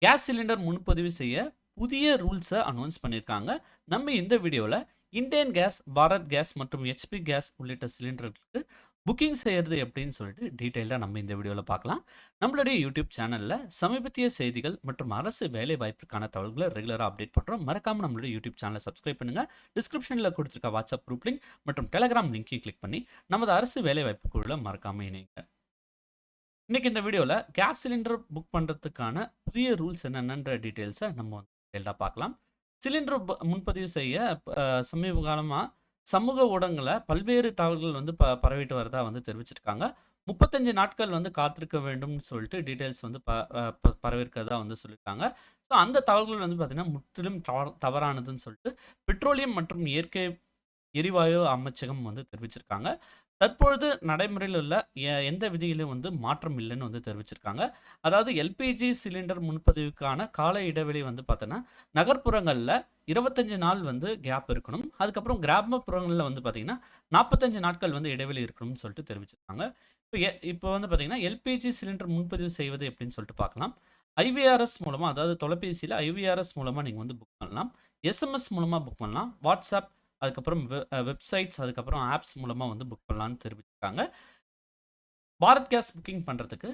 Gas cylinder முன்பதிவு செய்ய புதிய ரூல்ஸை அனௌன்ஸ் பண்ணியிருக்காங்க. நம்ம இந்த வீடியோவில் இண்டேன் கேஸ், பாரத் கேஸ் மற்றும் ஹெச்பி கேஸ் உள்ளிட்ட சிலிண்டர்களுக்கு புக்கிங் செய்கிறது எப்படின்னு சொல்லிட்டு டீட்டெயிலாக நம்ம இந்த வீடியோவில் பார்க்கலாம். நம்மளுடைய யூடியூப் சேனலில் சமீபத்திய செய்திகள் மற்றும் அரசு வேலை வாய்ப்புக்கான தகவல்களை ரெகுலராக அப்டேட் பண்ணுறோம். மறக்காமல் நம்மளுடைய யூடியூப் சேனலை சப்ஸ்கிரைப் பண்ணுங்கள். டிஸ்கிரிப்ஷனில் கொடுத்துருக்க வாட்ஸ்அப் குரூப் லிங்க் மற்றும் டெலகிராம் லிங்க்கையும் கிளிக் பண்ணி நமது அரசு வேலை வாய்ப்பு குழுவில் மறக்காமல் இணைங்க. இன்னைக்கு இந்த வீடியோவில் கேஸ் சிலிண்டர் புக் பண்ணுறதுக்கான புதிய ரூல்ஸ் என்னென்னன்ற டீட்டெயில்ஸை நம்ம டீட்டெயிலாக பார்க்கலாம். சிலிண்டர் முன்பதிவு செய்ய சமீப காலமாக சமூக ஊடகங்களில் பல்வேறு தகவல்கள் பரவிட்டு வரதா தெரிவிச்சிருக்காங்க. 35 நாட்கள் காத்திருக்க வேண்டும்னு சொல்லிட்டு டீட்டெயில்ஸ் பரவிருக்கிறதா சொல்லியிருக்காங்க. ஸோ அந்த தகவல்கள் பார்த்தீங்கன்னா முற்றிலும் தவறானதுன்னு சொல்லிட்டு பெட்ரோலியம் மற்றும் இயற்கை எரிவாயு அமைச்சகம் தெரிவிச்சிருக்காங்க. தற்பொழுது நடைமுறையில் உள்ள எந்த விதியிலும் மாற்றம் இல்லைன்னு தெரிவிச்சிருக்காங்க. அதாவது எல்பிஜி சிலிண்டர் முன்பதிவுக்கான கால இடைவெளி பார்த்தோன்னா நகர்ப்புறங்களில் 25 நாள் கேப் இருக்கணும். அதுக்கப்புறம் கிராமப்புறங்களில் பார்த்தீங்கன்னா 45 நாட்கள் இடைவெளி இருக்கணும்னு சொல்லிட்டு தெரிவிச்சிருக்காங்க. இப்போ பார்த்தீங்கன்னா எல்பிஜி சிலிண்டர் முன்பதிவு செய்வது எப்படின்னு சொல்லிட்டு பார்க்கலாம். ஐவிஆர்எஸ் மூலமாக, அதாவது தொலைபேசியில் ஐவிஆர்எஸ் மூலமாக நீங்கள் புக் பண்ணலாம். எஸ்எம்எஸ் மூலமாக புக் பண்ணலாம். வாட்ஸ்அப், அதுக்கப்புறம் வெப்சைட்ஸ், அதுக்கப்புறம் ஆப்ஸ் மூலமாக புக் பண்ணலான்னு தெரிவிச்சிருக்காங்க. பாரத் கேஸ் புக்கிங் பண்ணுறதுக்கு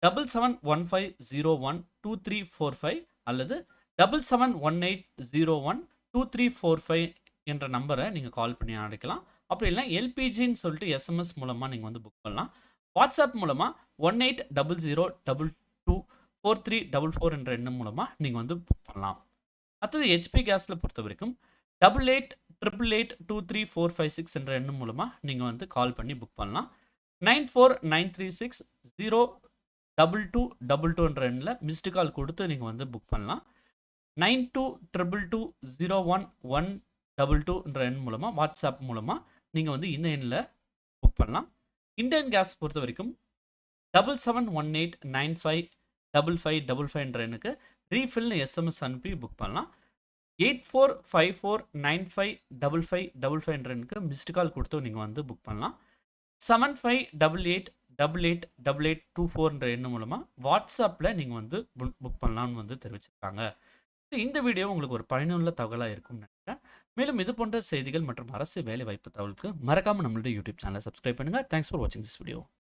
7715012345 அல்லது 7718012345 என்ற நம்பரை நீங்கள் கால் பண்ணி அழைக்கலாம். அப்படி இல்லைனா எல்பிஜின்னு சொல்லிட்டு எஸ்எம்எஸ் மூலமாக நீங்கள் புக் பண்ணலாம். வாட்ஸ்அப் மூலமாக 1800224344 என்ற எண்ணம் மூலமாக நீங்கள் புக் பண்ணலாம். அடுத்தது ஹெச்பி கேஸில் பொறுத்த வரைக்கும் 88882345 என்ற எண்ணம் மூலமாக நீங்கள் கால் பண்ணி புக் பண்ணலாம். 9493602222 என்ற எண்ணில் மிஸ்டு கால் கொடுத்து நீங்கள் புக் பண்ணலாம். 9222011122 என்ற எண் மூலமாக வாட்ஸ்அப் மூலமாக நீங்கள் இந்த எண்ணில் புக் பண்ணலாம். இண்டேன் கேஸ் பொறுத்த வரைக்கும் 7718955555 என்ற எண்ணுக்கு ரீஃபில்னு எஸ்எம்எஸ் அனுப்பி புக் பண்ணலாம். 8454955555 என்ற எண்ணுக்கு மிஸ்டு கால் கொடுத்து நீங்கள் புக் பண்ணலாம். 7588888824 என்ற எண்ணு மூலமாக வாட்ஸ்அப்பில் நீங்கள் புக் பண்ணலாம்னு தெரிவிச்சிருக்காங்க. இந்த வீடியோ உங்களுக்கு ஒரு பயனுள்ள தகவலாக இருக்கும்னு நினைக்கிறேன். மேலும் இது போன்ற செய்திகள் மற்றும் அரசு வேலை வாய்ப்பு தகவலுக்கு மறக்காமல் நம்மளுடைய யூடியூப் சேனலை சப்ஸ்கிரைப் பண்ணுங்கள். தேங்க்ஸ் ஃபார் வாட்சிங் திஸ் வீடியோ.